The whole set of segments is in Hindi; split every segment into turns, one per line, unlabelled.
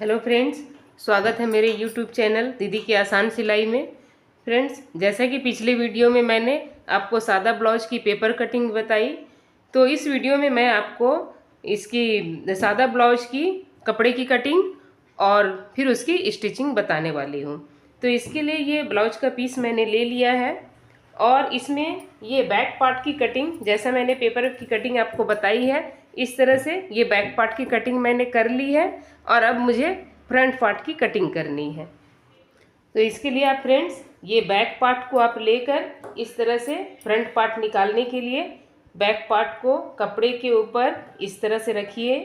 हेलो फ्रेंड्स, स्वागत है मेरे यूट्यूब चैनल दीदी की आसान सिलाई में। फ्रेंड्स, जैसा कि पिछले वीडियो में मैंने आपको सादा ब्लाउज की पेपर कटिंग बताई, तो इस वीडियो में मैं आपको इसकी सादा ब्लाउज की कपड़े की कटिंग और फिर उसकी स्टिचिंग बताने वाली हूँ। तो इसके लिए ये ब्लाउज का पीस मैंने ले लिया है और इसमें ये बैक पार्ट की कटिंग, जैसा मैंने पेपर की कटिंग आपको बताई है, इस तरह से ये बैक पार्ट की कटिंग मैंने कर ली है। और अब मुझे फ्रंट पार्ट की कटिंग करनी है। तो इसके लिए आप फ्रेंड्स, ये बैक पार्ट को आप लेकर इस तरह से फ्रंट पार्ट निकालने के लिए बैक पार्ट को कपड़े के ऊपर इस तरह से रखिए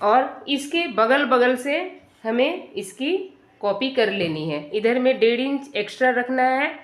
और इसके बगल बगल से हमें इसकी कॉपी कर लेनी है। इधर में 1.5 इंच एक्स्ट्रा रखना है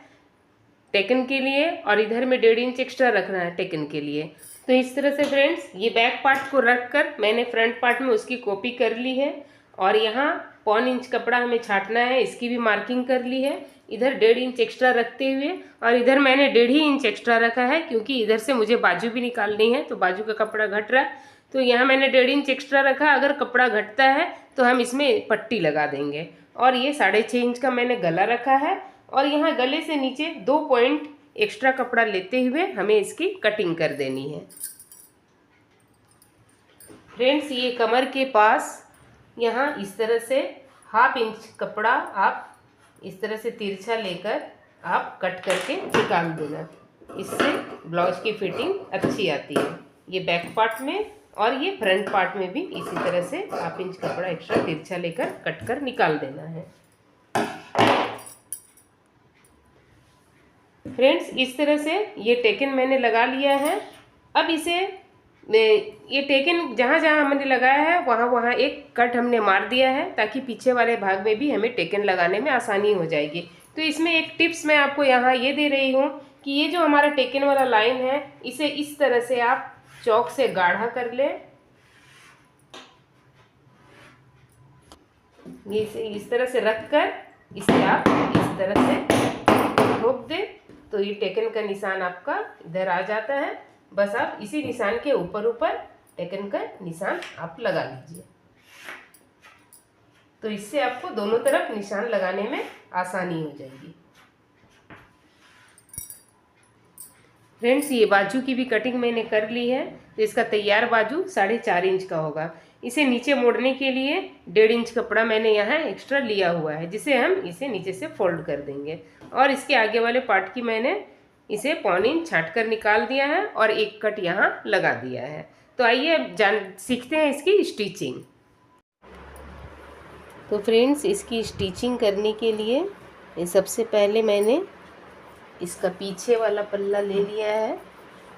टेकन के लिए और इधर में 1.5 इंच एक्स्ट्रा रखना है टेकन के लिए। तो इस तरह से फ्रेंड्स, ये बैक पार्ट को रखकर मैंने फ्रंट पार्ट में उसकी कॉपी कर ली है और यहाँ 1.25 इंच कपड़ा हमें छाटना है, इसकी भी मार्किंग कर ली है। इधर 1.5 इंच एक्स्ट्रा रखते हुए और इधर मैंने 1.5 इंच एक्स्ट्रा रखा है, क्योंकि इधर से मुझे बाजू भी निकालनी है, तो बाजू का कपड़ा घट रहा है, तो यहाँ मैंने 1.5 इंच एक्स्ट्रा रखा। अगर कपड़ा घटता है तो हम इसमें पट्टी लगा देंगे। और ये 6.5 इंच का मैंने गला रखा है और यहाँ गले से नीचे 2 पॉइंट एक्स्ट्रा कपड़ा लेते हुए हमें इसकी कटिंग कर देनी है। फ्रेंड्स, ये कमर के पास यहाँ इस तरह से 1/2 इंच कपड़ा आप इस तरह से तिरछा लेकर आप कट करके निकाल देना। इससे ब्लाउज की फिटिंग अच्छी आती है। ये बैक पार्ट में और ये फ्रंट पार्ट में भी इसी तरह से 1/2 इंच कपड़ा एक्स्ट्रा तिरछा लेकर कट कर निकाल देना है। फ्रेंड्स, इस तरह से ये टेकन मैंने लगा लिया है। अब इसे ये टेकन जहाँ जहाँ हमने लगाया है वहाँ वहाँ एक कट हमने मार दिया है, ताकि पीछे वाले भाग में भी हमें टेकन लगाने में आसानी हो जाएगी। तो इसमें एक टिप्स मैं आपको यहाँ ये दे रही हूँ कि ये जो हमारा टेकन वाला लाइन है, इसे इस तरह से आप चौक से गाढ़ा कर लें। ये इस तरह से रखकर इसे आप इस तरह से ठोक दें, तो ये टेकन का निशान आपका इधर आ जाता है। बस आप इसी निशान के ऊपर ऊपर टेकन का निशान आप लगा लीजिए, तो इससे आपको दोनों तरफ निशान लगाने में आसानी हो जाएगी। फ्रेंड्स, ये बाजू की भी कटिंग मैंने कर ली है, तो इसका तैयार बाजू 4.5 इंच का होगा। इसे नीचे मोड़ने के लिए 1.5 इंच कपड़ा मैंने यहाँ एक्स्ट्रा लिया हुआ है, जिसे हम इसे नीचे से फोल्ड कर देंगे। और इसके आगे वाले पार्ट की मैंने इसे 1.25 इंच छाट कर निकाल दिया है और एक कट यहाँ लगा दिया है। तो आइए अब सीखते हैं इसकी स्टिचिंग। तो फ्रेंड्स, इसकी स्टिचिंग करने के लिए सबसे पहले मैंने इसका पीछे वाला पल्ला ले लिया है।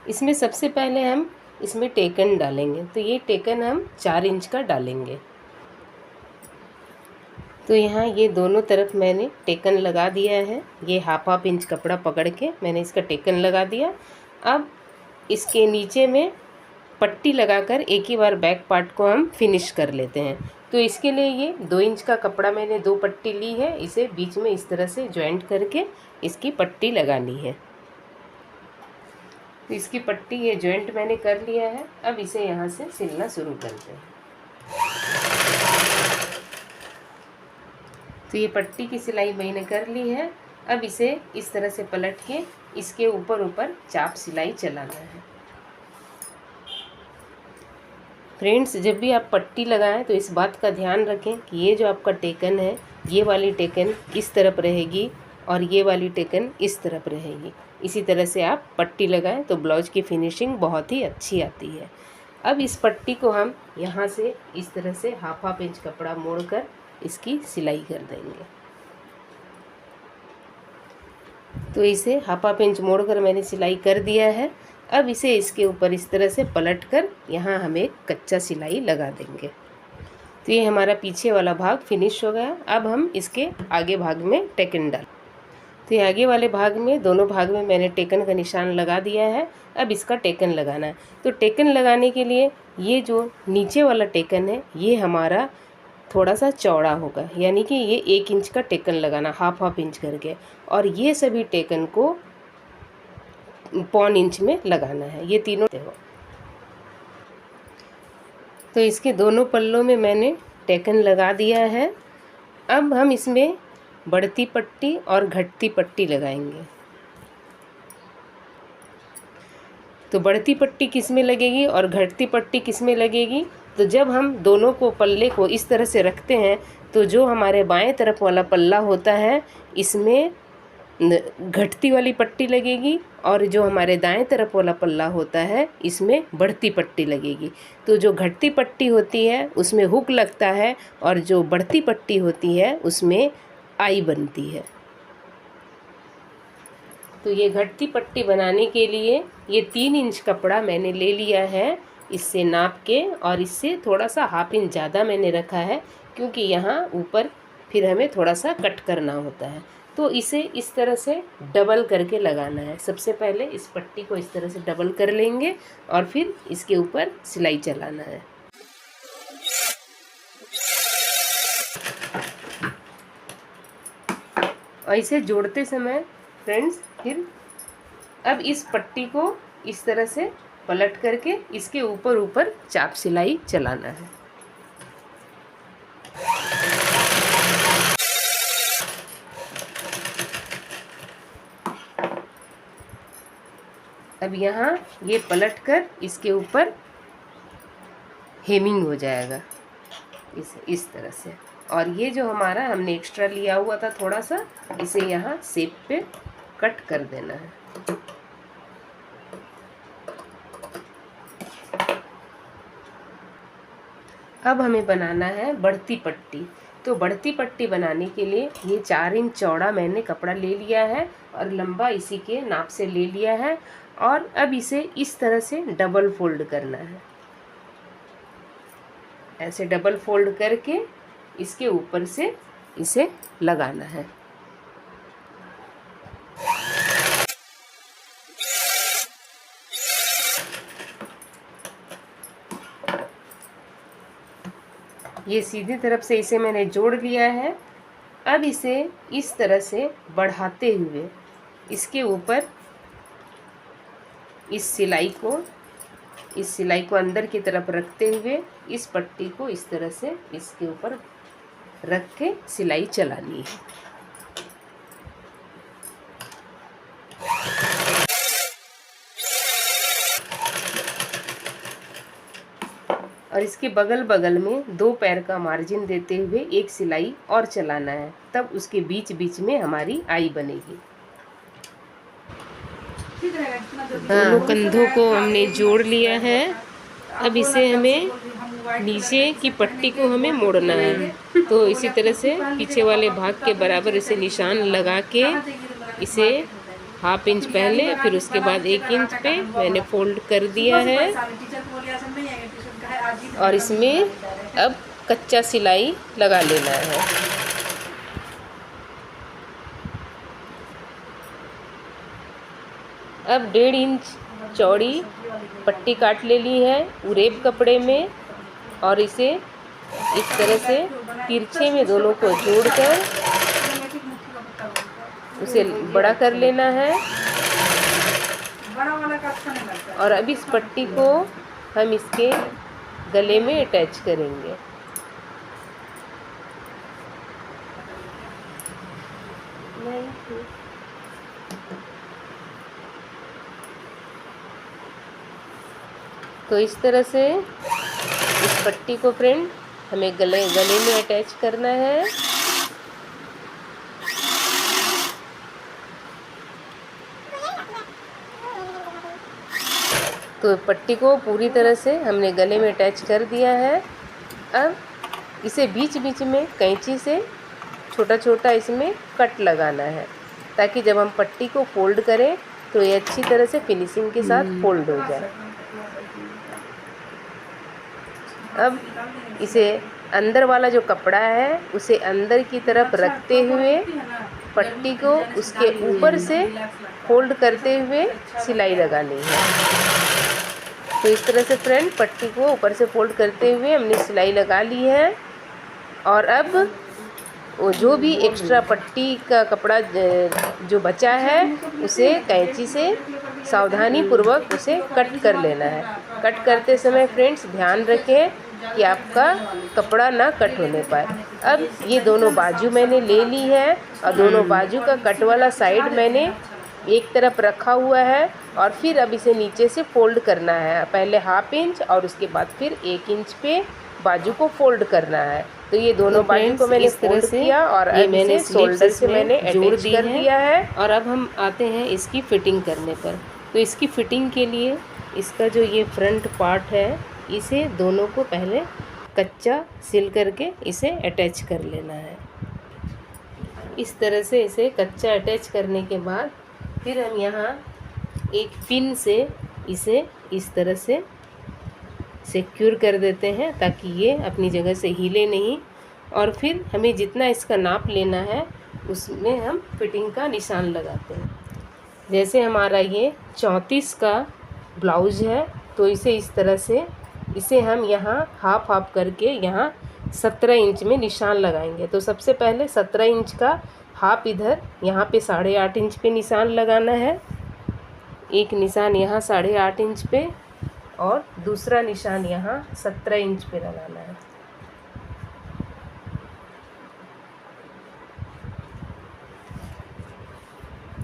इसमें सबसे पहले हम इसमें टेकन डालेंगे, तो ये टेकन हम 4 इंच का डालेंगे। तो यहाँ ये दोनों तरफ मैंने टेकन लगा दिया है। ये 1/2 इंच कपड़ा पकड़ के मैंने इसका टेकन लगा दिया। अब इसके नीचे में पट्टी लगाकर एक ही बार बैक पार्ट को हम फिनिश कर लेते हैं। तो इसके लिए ये 2 इंच का कपड़ा मैंने 2 पट्टी ली है, इसे बीच में इस तरह से जॉइंट करके इसकी पट्टी लगानी है। तो इसकी पट्टी ये जॉइंट मैंने कर लिया है। अब इसे यहाँ से सिलना शुरू करते हैं। तो ये पट्टी की सिलाई मैंने कर ली है। अब इसे इस तरह से पलट के इसके ऊपर ऊपर चाप सिलाई चलाना है। फ्रेंड्स, जब भी आप पट्टी लगाएं तो इस बात का ध्यान रखें कि ये जो आपका टेकन है, ये वाली टेकन इस तरफ रहेगी और ये वाली टेकन इस तरफ रहेगी। इसी तरह से आप पट्टी लगाएं तो ब्लाउज की फिनिशिंग बहुत ही अच्छी आती है। अब इस पट्टी को हम यहाँ से इस तरह से 1/2 इंच कपड़ा मोड़कर इसकी सिलाई कर देंगे। तो इसे 1/2 इंच मोड़कर मैंने सिलाई कर दिया है। अब इसे इसके ऊपर इस तरह से पलटकर यहाँ हम एक कच्चा सिलाई लगा देंगे। तो ये हमारा पीछे वाला भाग फिनिश हो गया। अब हम इसके आगे भाग में टेकन डाल। तो ये आगे वाले भाग में, दोनों भाग में मैंने टेकन का निशान लगा दिया है। अब इसका टेकन लगाना है। तो टेकन लगाने के लिए ये जो नीचे वाला टेकन है, ये हमारा थोड़ा सा चौड़ा होगा, यानी कि ये 1 इंच का टेकन लगाना, 1/2 इंच करके। और ये सभी टेकन को 1.25 इंच में लगाना है। ये तीनों देखो, तो इसके दोनों पल्लों में मैंने टेकन लगा दिया है। अब हम इसमें बढ़ती पट्टी और घटती पट्टी लगाएंगे। तो बढ़ती पट्टी किस में लगेगी और घटती पट्टी किस में लगेगी? तो जब हम दोनों को पल्ले को इस तरह से रखते हैं तो जो हमारे बाएं तरफ वाला पल्ला होता है इसमें घटती वाली पट्टी लगेगी और जो हमारे दाएं तरफ वाला पल्ला होता है इसमें बढ़ती पट्टी लगेगी। तो जो घटती पट्टी होती है उसमें हुक लगता है और जो बढ़ती पट्टी होती है उसमें आई बनती है। तो ये घटती पट्टी बनाने के लिए ये 3 इंच कपड़ा मैंने ले लिया है, इससे नाप के, और इससे थोड़ा सा ½ इंच ज़्यादा मैंने रखा है क्योंकि यहाँ ऊपर फिर हमें थोड़ा सा कट करना होता है। तो इसे इस तरह से डबल करके लगाना है। सबसे पहले इस पट्टी को इस तरह से डबल कर लेंगे और फिर इसके ऊपर सिलाई चलाना है। और इसे जोड़ते समय फ्रेंड्स फिर अब इस पट्टी को इस तरह से पलट करके इसके ऊपर चाप सिलाई चलाना है। अब यहाँ ये पलट कर इसके ऊपर हेमिंग हो जाएगा इस तरह से। और ये जो हमारा हमने एक्स्ट्रा लिया हुआ था थोड़ा सा, इसे यहाँ शेप पे कट कर देना है। अब हमें बनाना है बढ़ती पट्टी। तो बढ़ती पट्टी बनाने के लिए ये 4 इंच चौड़ा मैंने कपड़ा ले लिया है और लंबा इसी के नाप से ले लिया है। और अब इसे इस तरह से डबल फोल्ड करना है। ऐसे डबल फोल्ड करके इसके ऊपर से इसे लगाना है। ये सीधी तरफ से इसे मैंने जोड़ लिया है। अब इसे इस तरह से बढ़ाते हुए इसके ऊपर इस सिलाई को अंदर की तरफ रखते हुए इस पट्टी को इस तरह से इसके ऊपर रख के सिलाई चलानी है। और इसके बगल बगल में 2 पैर का मार्जिन देते हुए एक सिलाई और चलाना है, तब उसके बीच बीच में हमारी आई बनेगी। दोनों कंधों को हमने जोड़ लिया है। अब इसे हमें नीचे की पट्टी को हमें मोड़ना है। तो इसी तरह से पीछे वाले भाग के बराबर इसे निशान लगा के इसे ½ इंच पहले फिर उसके बाद 1 इंच पे मैंने फोल्ड कर दिया है। और इसमें अब कच्चा सिलाई लगा लेना है। अब 1.5 इंच चौड़ी पट्टी काट ले ली है उरेब कपड़े में और इसे इस तरह से तिरछे में दोनों को जोड़कर उसे बड़ा कर लेना है। और अब इस पट्टी को हम इसके गले में अटैच करेंगे। तो इस तरह से इस पट्टी को फ्रेंड हमें गले में अटैच करना है। तो पट्टी को पूरी तरह से हमने गले में अटैच कर दिया है। अब इसे बीच बीच में कैंची से छोटा छोटा इसमें कट लगाना है ताकि जब हम पट्टी को फोल्ड करें तो ये अच्छी तरह से फिनिशिंग के साथ फोल्ड हो जाए। अब इसे अंदर वाला जो कपड़ा है उसे अंदर की तरफ रखते हुए पट्टी को उसके ऊपर से फोल्ड करते हुए सिलाई लगानी है। तो इस तरह से फ्रेंड पट्टी को ऊपर से फोल्ड करते हुए हमने सिलाई लगा ली है। और अब वो जो भी एक्स्ट्रा पट्टी का कपड़ा जो बचा है उसे कैंची से सावधानी पूर्वक उसे कट कर लेना है। कट करते समय फ्रेंड्स ध्यान रखें कि आपका कपड़ा ना कट होने पाए। अब ये दोनों बाजू मैंने ले ली है और दोनों बाजू का कट वाला साइड मैंने एक तरफ रखा हुआ है और फिर अब इसे नीचे से फोल्ड करना है। पहले 1/2 इंच और उसके बाद फिर 1 इंच पे बाजू को फोल्ड करना है। तो ये दोनों बाजू को मैंने फोल्ड किया और अब इसे शोल्डर से मैंने अटैच कर दिया है। और अब हम आते हैं इसकी फिटिंग करने पर। तो इसकी फिटिंग के लिए इसका जो ये फ्रंट पार्ट है इसे दोनों को पहले कच्चा सिल करके इसे अटैच कर लेना है। इस तरह से इसे कच्चा अटैच करने के बाद फिर हम यहाँ एक पिन से इसे इस तरह से सिक्योर कर देते हैं ताकि ये अपनी जगह से हिले नहीं। और फिर हमें जितना इसका नाप लेना है उसमें हम फिटिंग का निशान लगाते हैं। जैसे हमारा ये 34 का ब्लाउज़ है तो इसे इस तरह से इसे हम यहाँ हाफ करके यहाँ 17 इंच में निशान लगाएंगे। तो सबसे पहले 17 इंच का हाफ इधर यहाँ पे 8.5 इंच पे निशान लगाना है। एक निशान यहाँ 8.5 इंच पे और दूसरा निशान यहाँ 17 इंच पे लगाना है।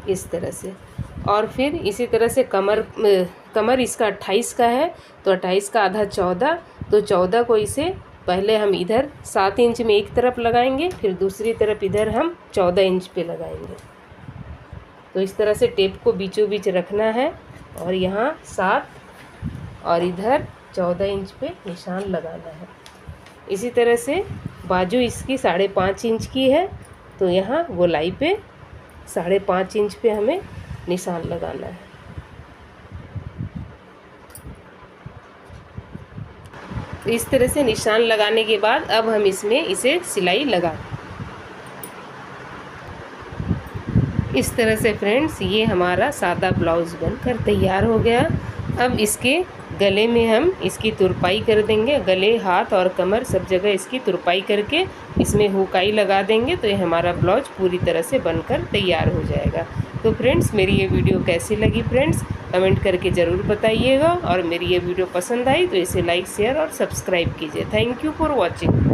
इस तरह से। और फिर इसी तरह से कमर इसका 28 का है तो 28 का आधा 14, तो 14 को इसे पहले हम इधर 7 इंच में एक तरफ लगाएंगे, फिर दूसरी तरफ इधर हम 14 इंच पे लगाएंगे। तो इस तरह से टेप को बीचों बीच रखना है और यहाँ 7 और इधर 14 इंच पे निशान लगाना है। इसी तरह से बाजू इसकी 5.5 इंच की है तो यहाँ गोलाई पे 5.5 इंच पे हमें निशान लगाना है। तो इस तरह से निशान लगाने के बाद अब हम इसमें इसे सिलाई लगा। इस तरह से फ्रेंड्स ये हमारा सादा ब्लाउज़ बनकर तैयार हो गया। अब इसके गले में हम इसकी तुरपाई कर देंगे। गले, हाथ और कमर सब जगह इसकी तुरपाई करके इसमें हुकाई लगा देंगे तो ये हमारा ब्लाउज पूरी तरह से बनकर तैयार हो जाएगा। तो फ्रेंड्स मेरी ये वीडियो कैसी लगी फ्रेंड्स कमेंट करके ज़रूर बताइएगा। और मेरी ये वीडियो पसंद आई तो इसे लाइक, शेयर और सब्सक्राइब कीजिए। Thank you for watching.